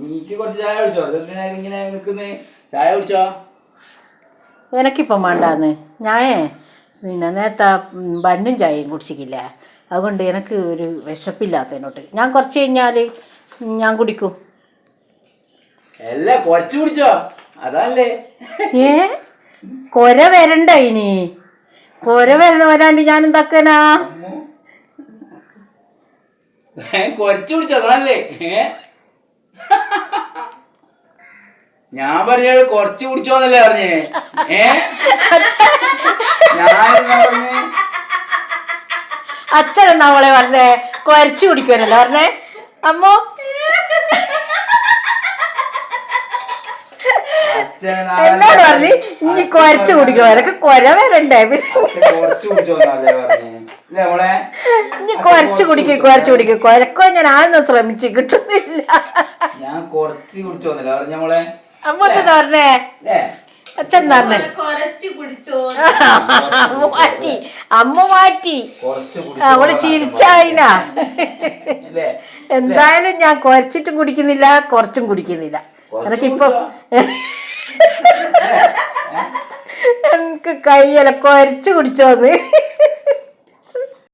എനിക്ക് കുറച്ച് ചായ കുടിച്ചോ? ഇങ്ങനെ നിൽക്കുന്നേ, ചായ കുടിച്ചോ? എനിക്കിപ്പം വേണ്ടാന്ന്. ഞാനേ പിന്നെ നേരത്തെ ബന്നും ചായയും കുടിച്ചിട്ടില്ല. അതുകൊണ്ട് എനിക്ക് ഒരു വിശപ്പില്ലാത്തതിനോട്ട് ഞാൻ കുറച്ച് കഴിഞ്ഞാൽ ഞാൻ കുടിക്കും. അല്ല, കുറച്ച് കുടിച്ചോ അതല്ലേ. കൊര വരണ്ട ഇനി. കൊര വരാണ്ട് ഞാൻ എന്താക്കാനാ? കുറച്ച് കുടിച്ചോ അതല്ലേ. ഞാൻ പറഞ്ഞത് കുറച്ച് കുടിച്ചോന്നല്ലേ പറഞ്ഞേ. അച്ഛനെന്നാ അവളെ പറഞ്ഞേ കൊരച്ചു കുടിക്കുവനല്ലേ പറഞ്ഞേ അമ്മോ. എന്നോട് പറഞ്ഞു ഇനി കൊരച്ചു കുടിക്കോ, എനക്ക് കൊര വരണ്ടേ. ഇനി കൊരച്ചു കുടിക്കും കൊരക്കോ ഞാൻ ആദ്യം ശ്രമിച്ചു കിട്ടുന്നില്ല. ഞാൻ കുറച്ച് കുടിച്ചോന്നല്ലേ പറഞ്ഞേ. അമ്മത്ത് പറഞ്ഞേ അച്ഛൻ പറഞ്ഞേ മാറ്റി അമ്മ മാറ്റി അവള് ചിരിച്ചായിന. എന്തായാലും ഞാൻ കുറച്ചിട്ടും കുടിക്കുന്നില്ല, കുറച്ചും കുടിക്കുന്നില്ല. എനിക്കിപ്പം എനിക്ക് കയ്യല്ല കൊരച്ചു കുടിച്ചോന്ന്.